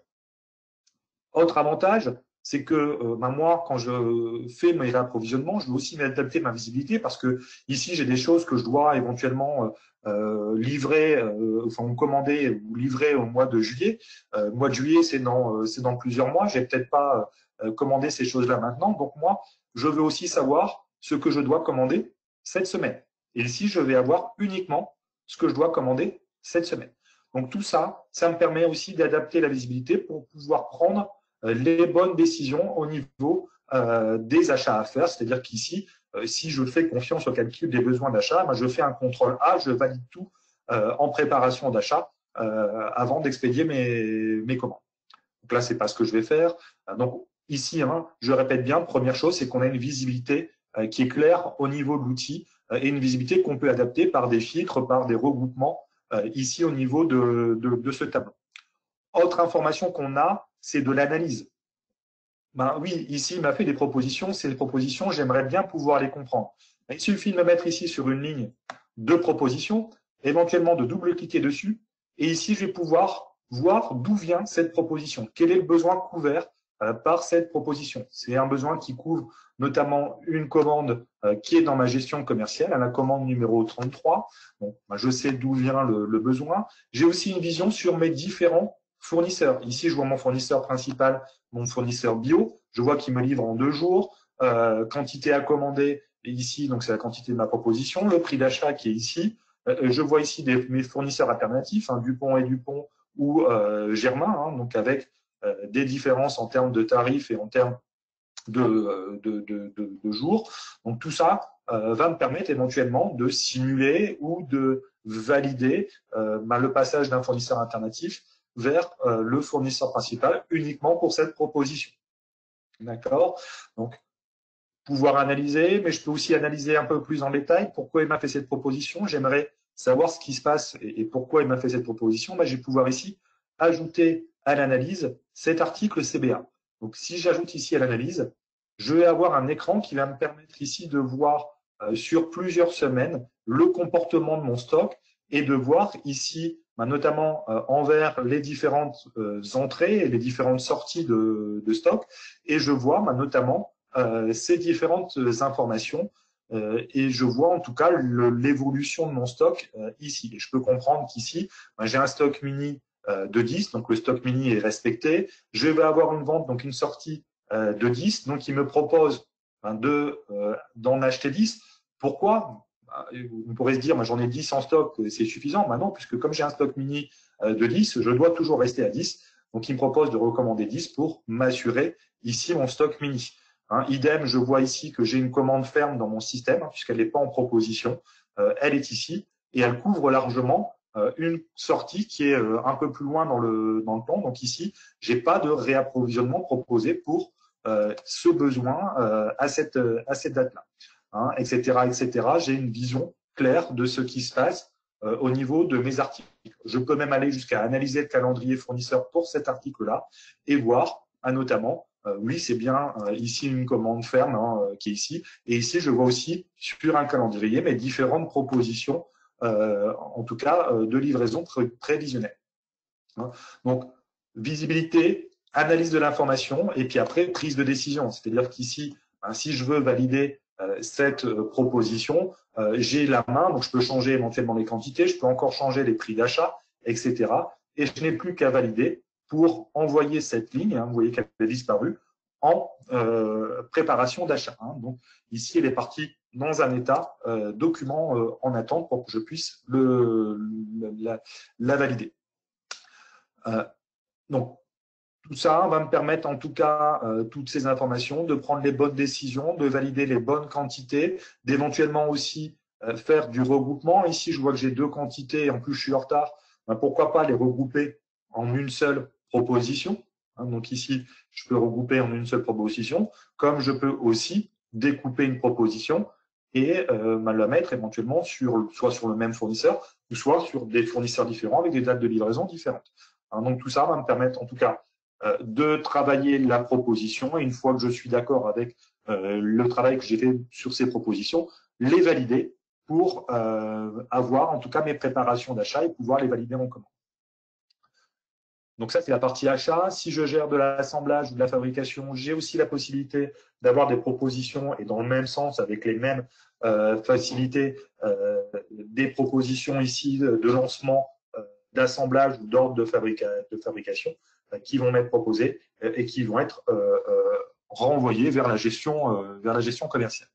Autre avantage, c'est que moi, quand je fais mes réapprovisionnements, je veux aussi m'adapter ma visibilité parce que ici, j'ai des choses que je dois éventuellement livrer, enfin commander ou livrer au mois de juillet. Le mois de juillet, c'est dans plusieurs mois. J'ai peut-être pas commandé ces choses-là maintenant. Donc moi, je veux aussi savoir ce que je dois commander cette semaine. Et ici, je vais avoir uniquement ce que je dois commander cette semaine. Donc tout ça, ça me permet aussi d'adapter la visibilité pour pouvoir prendre les bonnes décisions au niveau des achats à faire. C'est-à-dire qu'ici, si je fais confiance au calcul des besoins d'achat, je fais un contrôle A, je valide tout en préparation d'achat avant d'expédier mes commandes. Donc là, c'est pas ce que je vais faire. Donc ici, je répète bien, première chose, c'est qu'on a une visibilité qui est claire au niveau de l'outil et une visibilité qu'on peut adapter par des filtres, par des regroupements ici au niveau de ce tableau. Autre information qu'on a, c'est de l'analyse. Oui, ici, il m'a fait des propositions. Ces propositions, j'aimerais bien pouvoir les comprendre. Il suffit de me mettre ici sur une ligne de propositions, éventuellement de double-cliquer dessus. Et ici, je vais pouvoir voir d'où vient cette proposition. Quel est le besoin couvert par cette proposition? C'est un besoin qui couvre notamment une commande qui est dans ma gestion commerciale, à la commande numéro 33. Donc, je sais d'où vient le besoin. J'ai aussi une vision sur mes différents fournisseurs. Ici, je vois mon fournisseur principal, mon fournisseur bio. Je vois qu'il me livre en 2 jours. Quantité à commander, ici, donc c'est la quantité de ma proposition. Le prix d'achat qui est ici. Je vois ici mes fournisseurs alternatifs, Dupont et Dupont ou Germain, donc avec des différences en termes de tarifs et en termes de jours. Donc tout ça va me permettre éventuellement de simuler ou de valider le passage d'un fournisseur alternatif vers le fournisseur principal uniquement pour cette proposition. D'accord? Donc, pouvoir analyser, mais je peux aussi analyser un peu plus en détail pourquoi il m'a fait cette proposition. J'aimerais savoir ce qui se passe et pourquoi il m'a fait cette proposition. Je vais pouvoir ici ajouter à l'analyse cet article CBA. Donc, si j'ajoute ici à l'analyse, je vais avoir un écran qui va me permettre ici de voir sur plusieurs semaines le comportement de mon stock et de voir ici, notamment envers les différentes entrées et les différentes sorties de stock. Et je vois notamment ces différentes informations et je vois en tout cas l'évolution de mon stock ici. Et je peux comprendre qu'ici, j'ai un stock mini de 10, donc le stock mini est respecté. Je vais avoir une vente, donc une sortie de 10, donc il me propose d'en acheter 10. Pourquoi? On pourrait se dire, j'en ai 10 en stock, c'est suffisant. Non, puisque comme j'ai un stock mini de 10, je dois toujours rester à 10. Donc il me propose de recommander 10 pour m'assurer ici mon stock mini. Idem, je vois ici que j'ai une commande ferme dans mon système, puisqu'elle n'est pas en proposition. Elle est ici et elle couvre largement une sortie qui est un peu plus loin dans le plan. Donc ici, j'ai pas de réapprovisionnement proposé pour ce besoin à cette date-là, etc., etc. J'ai une vision claire de ce qui se passe au niveau de mes articles. Je peux même aller jusqu'à analyser le calendrier fournisseur pour cet article-là et voir notamment oui, c'est bien ici une commande ferme qui est ici. Et ici, je vois aussi sur un calendrier mes différentes propositions, en tout cas de livraison prévisionnelle. Donc, visibilité, analyse de l'information et puis après, prise de décision. C'est-à-dire qu'ici, si je veux valider cette proposition, j'ai la main, donc je peux changer éventuellement les quantités, je peux encore changer les prix d'achat, etc. Et je n'ai plus qu'à valider pour envoyer cette ligne, vous voyez qu'elle a disparu, en préparation d'achat. Donc ici, elle est partie dans un état document en attente pour que je puisse la valider. Donc, tout ça va me permettre, en tout cas, toutes ces informations, de prendre les bonnes décisions, de valider les bonnes quantités, d'éventuellement aussi faire du regroupement. Ici, je vois que j'ai 2 quantités et en plus, je suis en retard. Pourquoi pas les regrouper en une seule proposition. Donc ici, je peux regrouper en une seule proposition, comme je peux aussi découper une proposition et la mettre éventuellement soit sur le même fournisseur, ou soit sur des fournisseurs différents avec des dates de livraison différentes. Donc tout ça va me permettre, en tout cas, de travailler la proposition et une fois que je suis d'accord avec le travail que j'ai fait sur ces propositions, les valider pour avoir en tout cas mes préparations d'achat et pouvoir les valider en commande. Donc ça, c'est la partie achat. Si je gère de l'assemblage ou de la fabrication, j'ai aussi la possibilité d'avoir des propositions et dans le même sens, avec les mêmes facilités, des propositions ici de lancement, d'assemblage ou d'ordre de fabrication qui vont m'être proposées et qui vont être renvoyées vers la gestion commerciale.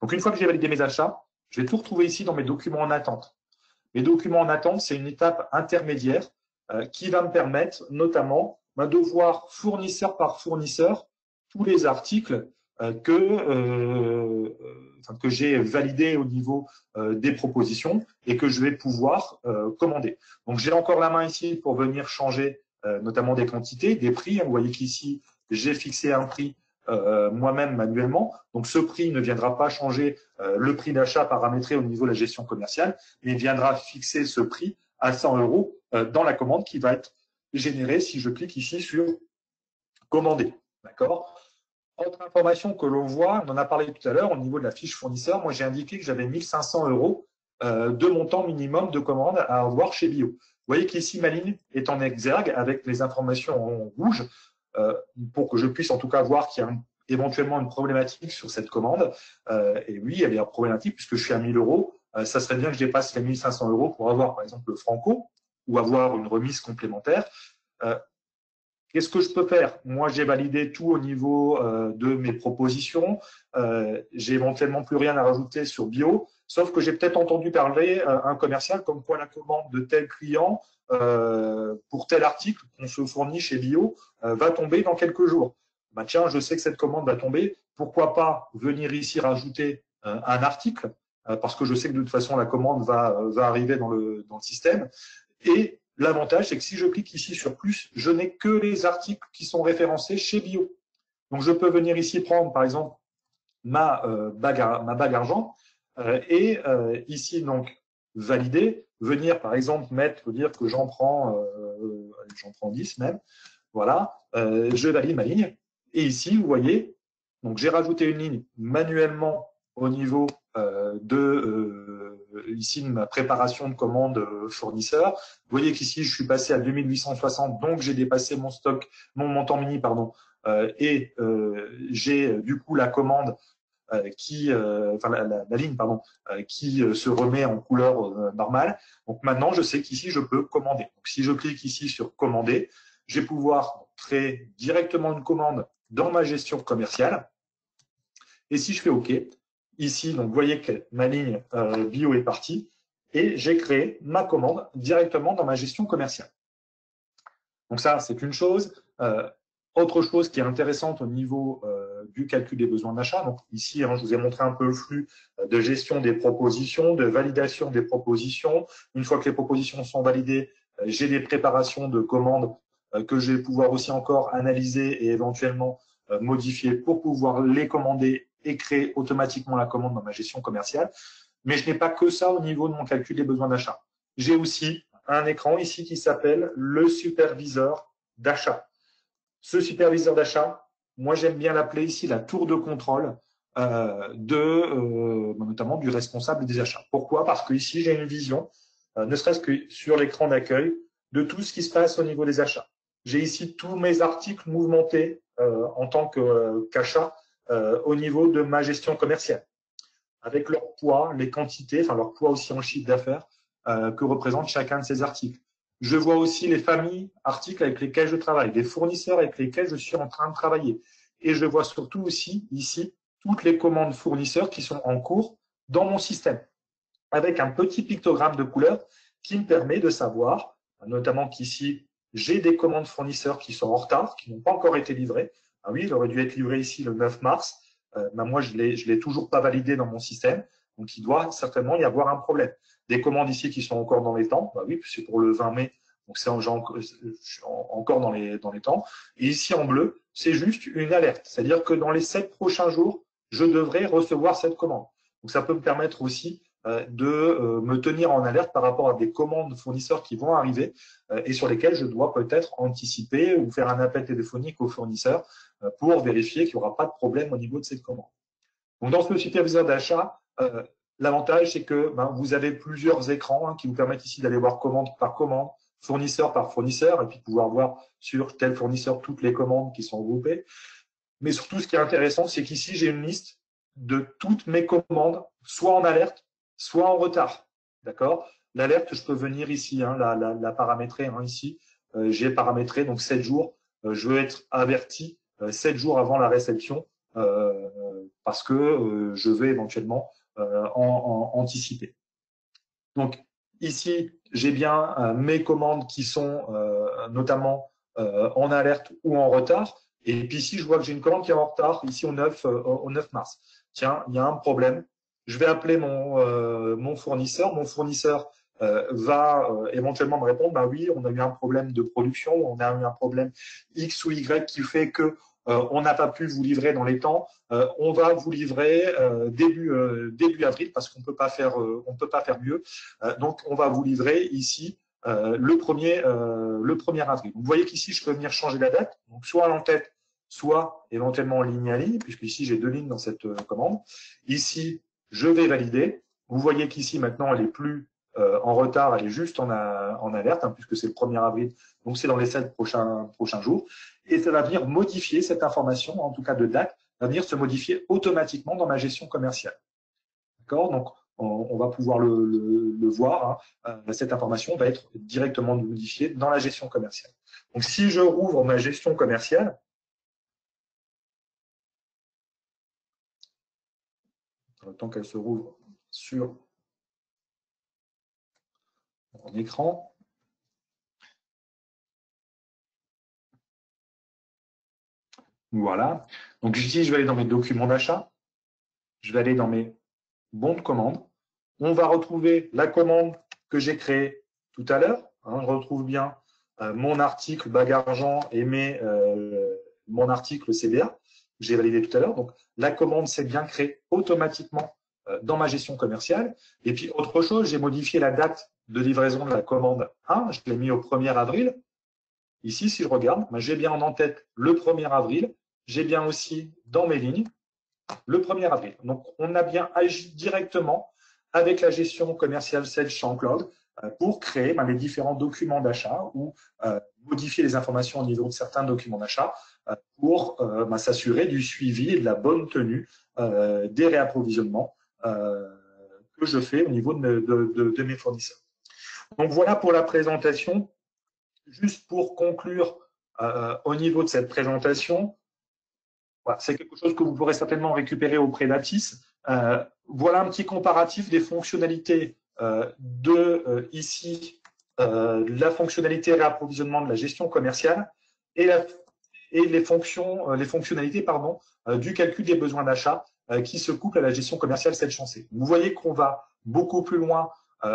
Donc une fois que j'ai validé mes achats, je vais tout retrouver ici dans mes documents en attente. Mes documents en attente, c'est une étape intermédiaire qui va me permettre notamment de voir fournisseur par fournisseur tous les articles que j'ai validés au niveau des propositions et que je vais pouvoir commander. Donc j'ai encore la main ici pour venir changer notamment des quantités, des prix. Vous voyez qu'ici, j'ai fixé un prix moi-même manuellement. Donc ce prix ne viendra pas changer le prix d'achat paramétré au niveau de la gestion commerciale, mais il viendra fixer ce prix à 100 € dans la commande qui va être générée si je clique ici sur commander. D'accord. Autre information que l'on voit, on en a parlé tout à l'heure au niveau de la fiche fournisseur, moi j'ai indiqué que j'avais 1500 € de montant minimum de commande à avoir chez Bio. Vous voyez qu'ici ma ligne est en exergue avec les informations en rouge pour que je puisse en tout cas voir qu'il y a éventuellement une problématique sur cette commande. Et oui, elle est problématique puisque je suis à 1000 €. Ça serait bien que je dépasse les 1500 € pour avoir par exemple le Franco ou avoir une remise complémentaire. Qu'est-ce que je peux faire? Moi, j'ai validé tout au niveau de mes propositions. J'ai éventuellement plus rien à rajouter sur Bio, sauf que j'ai peut-être entendu parler un commercial comme quoi la commande de tel client pour tel article qu'on se fournit chez Bio va tomber dans quelques jours. Bah, tiens, je sais que cette commande va tomber. Pourquoi pas venir ici rajouter un article parce que je sais que de toute façon la commande va arriver dans le système. Et l'avantage, c'est que si je clique ici sur plus, je n'ai que les articles qui sont référencés chez Bio. Donc, je peux venir ici prendre, par exemple, ma bague argent et ici, donc, valider, venir, par exemple, dire que j'en prends 10 même. Voilà, je valide ma ligne. Et ici, vous voyez, donc j'ai rajouté une ligne manuellement au niveau ici de ma préparation de commande fournisseur. Vous voyez qu'ici je suis passé à 2860, donc j'ai dépassé mon stock, mon montant mini, pardon, et j'ai du coup la commande la ligne, pardon, qui se remet en couleur normale. Donc maintenant, je sais qu'ici je peux commander. Donc si je clique ici sur commander, je vais pouvoir créer directement une commande dans ma gestion commerciale. Et si je fais OK, ici, donc vous voyez que ma ligne Bio est partie et j'ai créé ma commande directement dans ma gestion commerciale. Donc ça, c'est une chose. Autre chose qui est intéressante au niveau du calcul des besoins d'achat. Donc ici, je vous ai montré un peu le flux de gestion des propositions, de validation des propositions. Une fois que les propositions sont validées, j'ai des préparations de commandes que je vais pouvoir aussi encore analyser et éventuellement modifier pour pouvoir les commander et créer automatiquement la commande dans ma gestion commerciale. Mais je n'ai pas que ça au niveau de mon calcul des besoins d'achat. J'ai aussi un écran ici qui s'appelle le superviseur d'achat. Ce superviseur d'achat, moi j'aime bien l'appeler ici la tour de contrôle notamment du responsable des achats. Pourquoi? Parce que ici j'ai une vision, ne serait-ce que sur l'écran d'accueil, de tout ce qui se passe au niveau des achats. J'ai ici tous mes articles mouvementés en tant qu'achat au niveau de ma gestion commerciale, avec leur poids, les quantités, enfin leur poids aussi en chiffre d'affaires que représente chacun de ces articles. Je vois aussi les familles articles avec lesquels je travaille, les fournisseurs avec lesquels je suis en train de travailler. Et je vois surtout aussi ici toutes les commandes fournisseurs qui sont en cours dans mon système, avec un petit pictogramme de couleur qui me permet de savoir, notamment qu'ici, j'ai des commandes fournisseurs qui sont en retard, qui n'ont pas encore été livrées. Ah oui, il aurait dû être livré ici le 9 mars. Moi, je l'ai toujours pas validé dans mon système. Donc, il doit certainement y avoir un problème. Des commandes ici qui sont encore dans les temps. Bah oui, c'est pour le 20 mai. Donc, c'est encore dans les temps. Et ici, en bleu, c'est juste une alerte. C'est-à-dire que dans les 7 prochains jours, je devrais recevoir cette commande. Donc, ça peut me permettre aussi de me tenir en alerte par rapport à des commandes fournisseurs qui vont arriver et sur lesquelles je dois peut-être anticiper ou faire un appel téléphonique aux fournisseurs pour vérifier qu'il n'y aura pas de problème au niveau de cette commande. Donc, dans ce superviseur d'achat, l'avantage, c'est que vous avez plusieurs écrans qui vous permettent ici d'aller voir commande par commande, fournisseur par fournisseur, et puis pouvoir voir sur tel fournisseur toutes les commandes qui sont groupées. Mais surtout, ce qui est intéressant, c'est qu'ici, j'ai une liste de toutes mes commandes, soit en alerte, soit en retard. D'accord? L'alerte, je peux venir ici, la paramétrer ici. J'ai paramétré donc 7 jours. Je veux être averti 7 jours avant la réception parce que je vais éventuellement anticiper. Donc ici, j'ai bien mes commandes qui sont notamment en alerte ou en retard. Et puis ici, je vois que j'ai une commande qui est en retard, ici au 9 mars. Tiens, il y a un problème. Je vais appeler mon fournisseur. Mon fournisseur va éventuellement me répondre, bah oui, on a eu un problème de production, on a eu un problème X ou Y qui fait que on n'a pas pu vous livrer dans les temps. On va vous livrer début avril parce qu'on peut pas faire mieux. Donc on va vous livrer ici le 1er avril. Vous voyez qu'ici je peux venir changer la date, donc soit en tête, soit éventuellement en ligne à ligne, puisque ici j'ai 2 lignes dans cette commande. Ici je vais valider. Vous voyez qu'ici maintenant elle est plus en retard, elle est juste en alerte, puisque c'est le 1er avril, donc c'est dans les 7 prochains jours. Et ça va venir modifier cette information, en tout cas de date, va venir se modifier automatiquement dans ma gestion commerciale. D'accord? Donc, on va pouvoir le voir. Cette information va être directement modifiée dans la gestion commerciale. Donc, si je rouvre ma gestion commerciale, le temps qu'elle se rouvre sur mon écran, voilà. Donc ici, je vais aller dans mes documents d'achat. Je vais aller dans mes bons de commande. On va retrouver la commande que j'ai créée tout à l'heure. Je retrouve bien mon article bague argent et mon article CBA que j'ai validé tout à l'heure. Donc, la commande s'est bien créée automatiquement dans ma gestion commerciale. Et puis, autre chose, j'ai modifié la date de livraison de la commande 1. Je l'ai mis au 1er avril. Ici, si je regarde, j'ai bien en tête le 1er avril. J'ai bien aussi dans mes lignes le 1er avril. Donc, on a bien agi directement avec la gestion commerciale Sales Champ Cloud pour créer les différents documents d'achat ou modifier les informations au niveau de certains documents d'achat pour s'assurer du suivi et de la bonne tenue des réapprovisionnements que je fais au niveau de mes fournisseurs. Donc, voilà pour la présentation. Juste pour conclure au niveau de cette présentation, voilà, c'est quelque chose que vous pourrez certainement récupérer auprès d'Aptis. Voilà un petit comparatif des fonctionnalités ici, la fonctionnalité réapprovisionnement de la gestion commerciale et les fonctionnalités du calcul des besoins d'achat qui se couplent à la gestion commerciale Self-Chancé. Vous voyez qu'on va beaucoup plus loin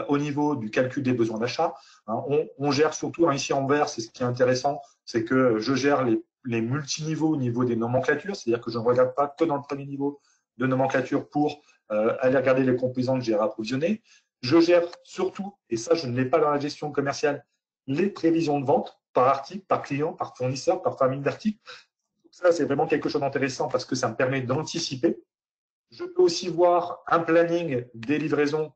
au niveau du calcul des besoins d'achat. On gère surtout, ici en vert, c'est ce qui est intéressant, c'est que je gère les multiniveaux au niveau des nomenclatures, c'est-à-dire que je ne regarde pas que dans le premier niveau de nomenclature pour aller regarder les composants que j'ai approvisionnés. Je gère surtout, et ça je ne l'ai pas dans la gestion commerciale, les prévisions de vente. par article, par client, par fournisseur, par famille d'articles. Ça, c'est vraiment quelque chose d'intéressant parce que ça me permet d'anticiper. Je peux aussi voir un planning des livraisons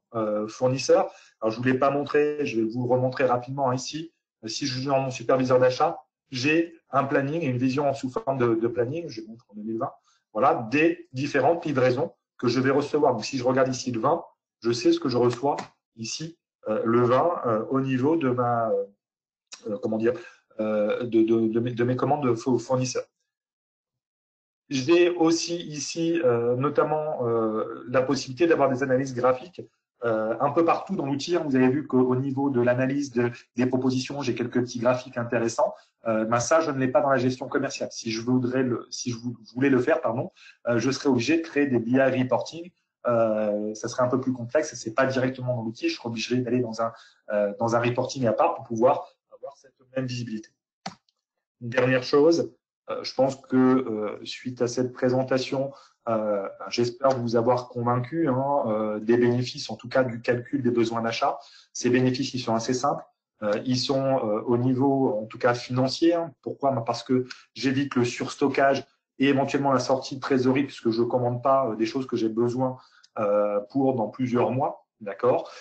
fournisseurs. Alors, je ne vous l'ai pas montré, je vais vous le remontrer rapidement ici. Si je suis dans mon superviseur d'achat, j'ai un planning et une vision sous forme de planning, je montre en 2020, voilà, des différentes livraisons que je vais recevoir. Donc, si je regarde ici le vin, je sais ce que je reçois ici, le vin, au niveau de ma, comment dire, de mes commandes de fournisseurs. J'ai aussi ici notamment la possibilité d'avoir des analyses graphiques un peu partout dans l'outil. Vous avez vu qu'au niveau de l'analyse des propositions, j'ai quelques petits graphiques intéressants. Ben ça, je ne l'ai pas dans la gestion commerciale. Si je voulais le faire, pardon, je serais obligé de créer des BI reporting. Ça serait un peu plus complexe. C'est pas directement dans l'outil. Je serais obligé d'aller dans un reporting à part pour pouvoir avoir cette même visibilité. Une dernière chose, je pense que suite à cette présentation, j'espère vous avoir convaincu des bénéfices, en tout cas du calcul des besoins d'achat. Ces bénéfices, ils sont assez simples. Ils sont au niveau, en tout cas financier. Pourquoi? Parce que j'évite le surstockage et éventuellement la sortie de trésorerie, puisque je ne commande pas des choses que j'ai besoin pour dans plusieurs mois. D'accord.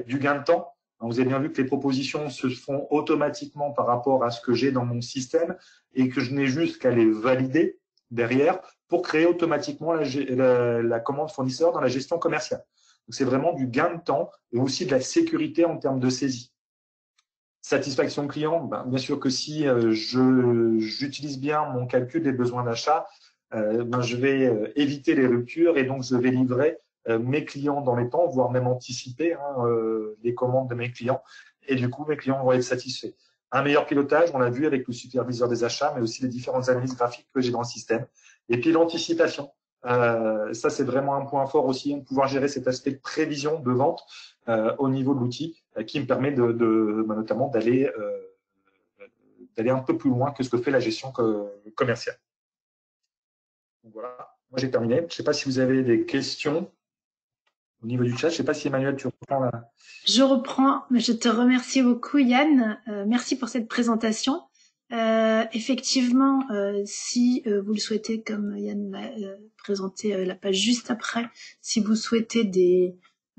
Du gain de temps. Vous avez bien vu que les propositions se font automatiquement par rapport à ce que j'ai dans mon système et que je n'ai juste qu'à les valider derrière pour créer automatiquement la commande fournisseur dans la gestion commerciale. Donc, c'est vraiment du gain de temps et aussi de la sécurité en termes de saisie. Satisfaction client, bien sûr que si j'utilise bien mon calcul des besoins d'achat, je vais éviter les ruptures et donc je vais livrer mes clients dans les temps, voire même anticiper les commandes de mes clients. Et du coup, mes clients vont être satisfaits. Un meilleur pilotage, on l'a vu avec le superviseur des achats, mais aussi les différentes analyses graphiques que j'ai dans le système. Et puis l'anticipation. Ça, c'est vraiment un point fort aussi, pouvoir gérer cet aspect de prévision de vente au niveau de l'outil qui me permet notamment d'aller un peu plus loin que ce que fait la gestion commerciale. Donc voilà, moi j'ai terminé. Je ne sais pas si vous avez des questions au niveau du chat. Je ne sais pas si Emmanuel, tu reprends là. Je reprends. Je te remercie beaucoup, Yann. Merci pour cette présentation. Effectivement, si vous le souhaitez, comme Yann m'a présenté la page juste après, si vous souhaitez des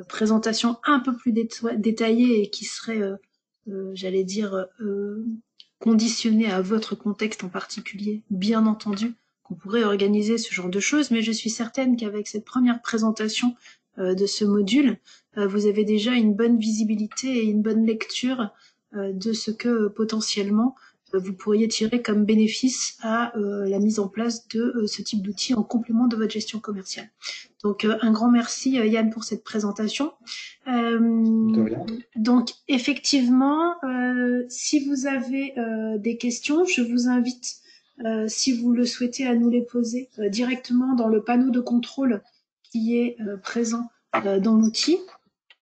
présentations un peu plus détaillées et qui seraient, j'allais dire, conditionnées à votre contexte en particulier, bien entendu, qu'on pourrait organiser ce genre de choses, mais je suis certaine qu'avec cette première présentation de ce module, vous avez déjà une bonne visibilité et une bonne lecture de ce que potentiellement vous pourriez tirer comme bénéfice à la mise en place de ce type d'outils en complément de votre gestion commerciale. Donc un grand merci Yann pour cette présentation. Donc effectivement, si vous avez des questions, je vous invite, si vous le souhaitez, à nous les poser directement dans le panneau de contrôle qui est présent dans l'outil.